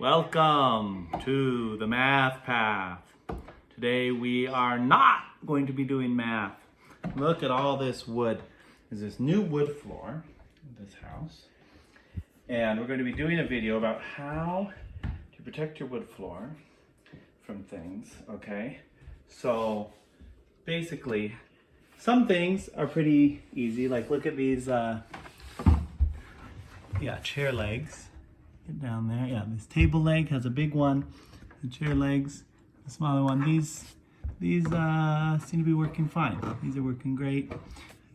Welcome to the math path. Today we are not going to be doing math. Look at all this wood. There's this new wood floor in this house. And we're going to be doing a video about how to protect your wood floor from things, okay? So basically, some things are pretty easy. Like look at these, chair legs. Get down there. Yeah, this table leg has a big one. The chair legs, the smaller one. These seem to be working fine. These are working great.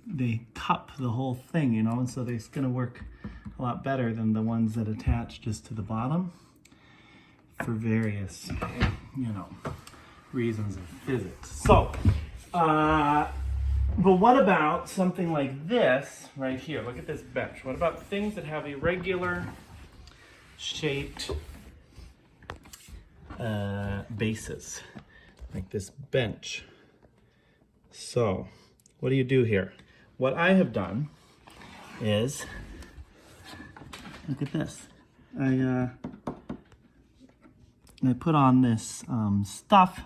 They cup the whole thing, you know, and so they're going to work a lot better than the ones that attach just to the bottom for various, reasons of physics. So, but what about something like this right here? Look at this bench. What about things that have irregular shaped bases, like this bench? So, what do you do here? What I have done is, look at this. I put on this stuff.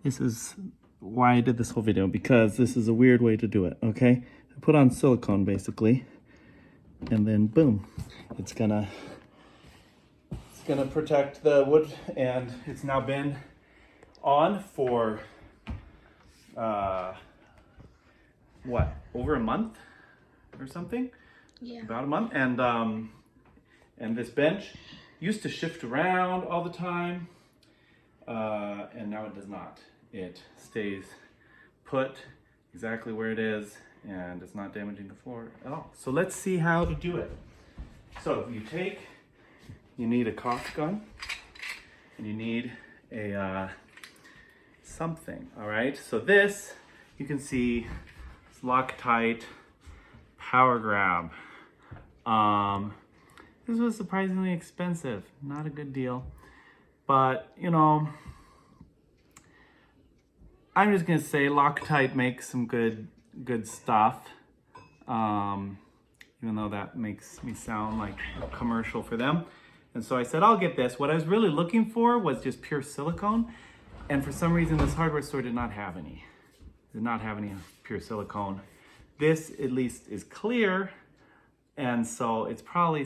This is why I did this whole video, because this is a weird way to do it, okay? I put on silicone basically, and then boom, it's gonna protect the wood, and it's now been on for over a month or something? Yeah. About a month. And this bench used to shift around all the time, and now it does not. It stays put exactly where it is, and it's not damaging the floor at all. So let's see how to do it. So you need a caulk gun, and you need a something, all right? So this, you can see, it's Loctite Power Grab. This was surprisingly expensive, not a good deal, but I'm just gonna say Loctite makes some good stuff, even though that makes me sound like a commercial for them. And so I said, I'll get this. What I was really looking for was just pure silicone, and for some reason this hardware store did not have any. Did not have any pure silicone. This at least is clear, and so it's probably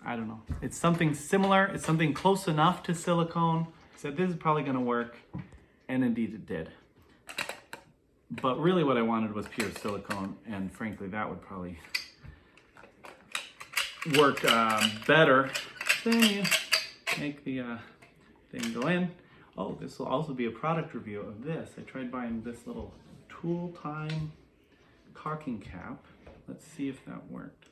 I don't know. It's something similar. It's something close enough to silicone. I said this is probably gonna work, and indeed it did. But really what I wanted was pure silicone, and frankly that would probably work better. Then you make the thing go in. Oh, this will also be a product review of this. I tried buying this little Tool Time caulking cap. Let's see if that worked.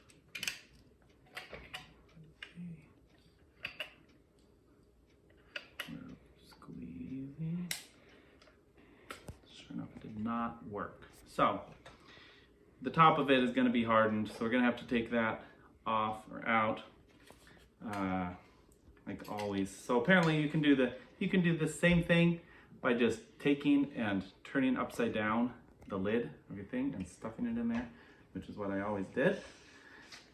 Squeezing. Sure enough, it did not work. So the top of it is going to be hardened, so we're going to have to take that off or out, like always. So apparently you can do the same thing by just taking and turning upside down the lid of your thing and stuffing it in there, which is what I always did.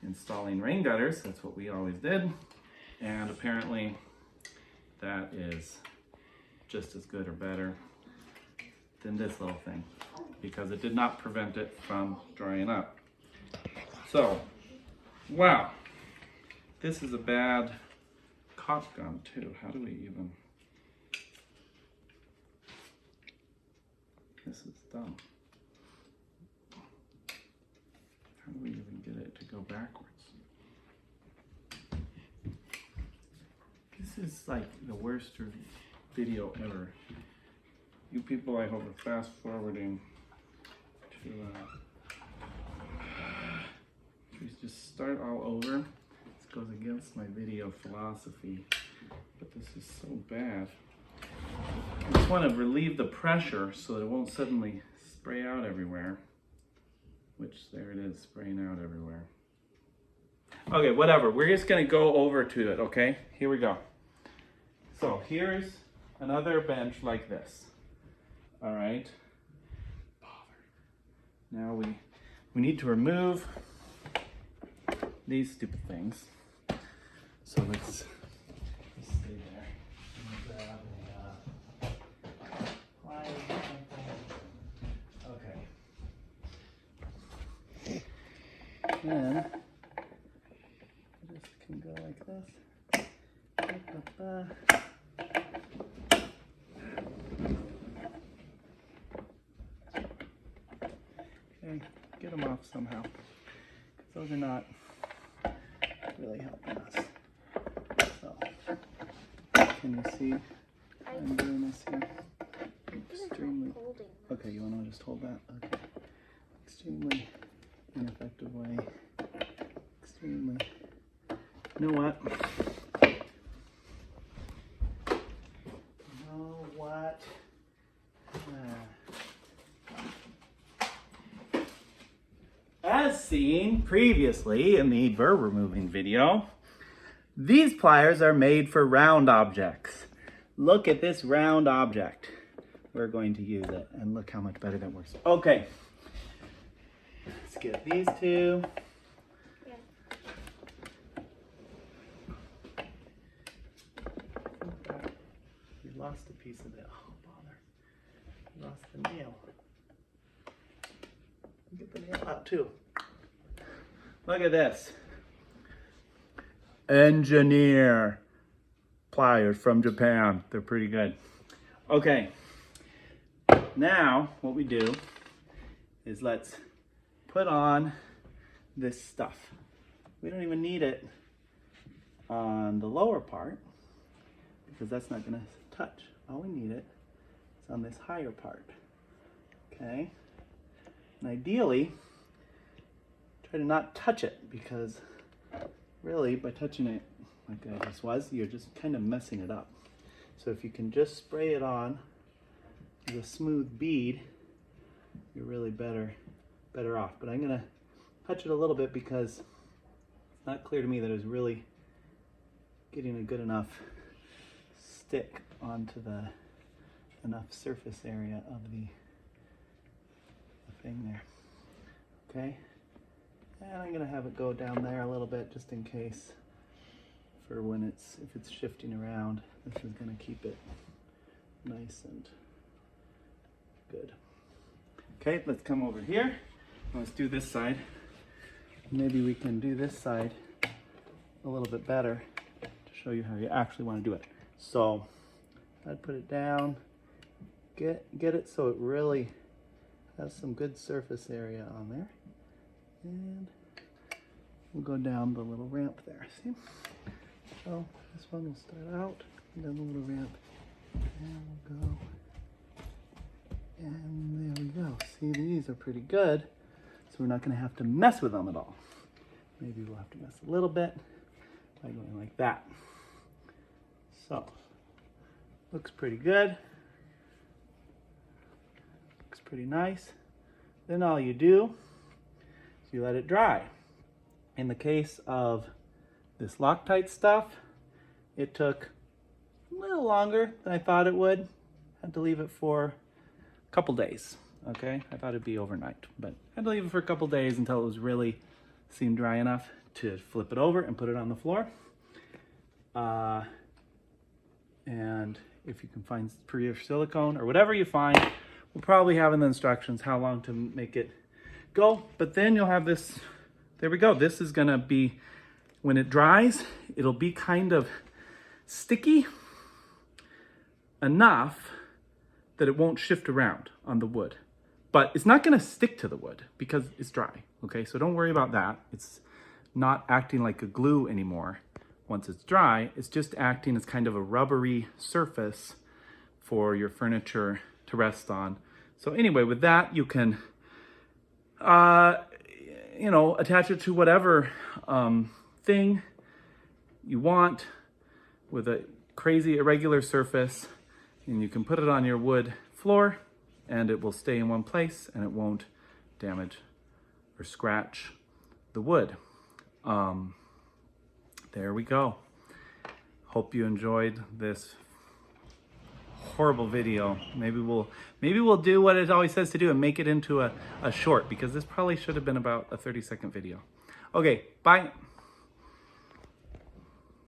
Installing rain gutters, that's what we always did. And apparently that is just as good or better than this little thing, because it did not prevent it from drying up. So, wow, this is a bad caulk gun too. How do we even? This is dumb. How do we even get it to go backwards? This is like the worst video ever. You people, I hope, are fast forwarding to just start all over. This goes against my video philosophy, but this is so bad. I just want to relieve the pressure so that it won't suddenly spray out everywhere, which there it is, spraying out everywhere. Okay, whatever. We're just going to go over to it, okay? Here we go. So here's another bench like this. All right. Now we need to remove these stupid things. So let's stay there. Grab a pliers or something. Okay. Then this can go like this. Okay, get them off somehow, because those are not really helping us. So, can you see I'm doing this here? Extremely. Okay, you want to just hold that? Okay. Extremely ineffective way. Extremely. You know what? As seen previously in the burr removing video, these pliers are made for round objects. Look at this round object. We're going to use it, and look how much better that works. Okay, let's get these two. Yeah. We lost a piece of it. Oh, bother. We lost the nail. Get the nail out too. Look at this. Engineer pliers from Japan. They're pretty good. Okay. Now what we do is let's put on this stuff. We don't even need it on the lower part because that's not going to touch. All we need it is on this higher part. Okay. And ideally, try to not touch it, because really by touching it like I just was, you're just kind of messing it up. So if you can just spray it on as a smooth bead, you're really better off. But I'm gonna touch it a little bit because it's not clear to me that it's really getting a good enough stick onto the enough surface area of the thing there. Okay, and I'm gonna have it go down there a little bit just in case for when if it's shifting around. This is gonna keep it nice and good. Okay, let's come over here. Let's do this side. Maybe we can do this side a little bit better to show you how you actually want to do it. So I'd put it down, get it so it really has some good surface area on there, and we'll go down the little ramp there. See? So this one will start out, and then the little ramp, and we'll go, and there we go. See, these are pretty good, so we're not going to have to mess with them at all. Maybe we'll have to mess a little bit by going like that. So looks pretty good. Pretty nice. Then all you do is you let it dry. In the case of this Loctite stuff, it took a little longer than I thought it would. Had to leave it for a couple days. Okay, I thought it'd be overnight, but I had to leave it for a couple days until it was really seemed dry enough to flip it over and put it on the floor. And if you can find pure silicone or whatever you find, we'll probably have in the instructions how long to make it go, but then you'll have this, there we go. This is gonna be, when it dries, it'll be kind of sticky enough that it won't shift around on the wood. But it's not gonna stick to the wood because it's dry, okay? So don't worry about that. It's not acting like a glue anymore. Once it's dry, it's just acting as kind of a rubbery surface for your furniture to rest on. So anyway, with that, you can, attach it to whatever thing you want with a crazy irregular surface, and you can put it on your wood floor and it will stay in one place and it won't damage or scratch the wood. There we go. Hope you enjoyed this horrible video. Maybe we'll do what it always says to do and make it into a short, because this probably should have been about a 30-second video. Okay, bye.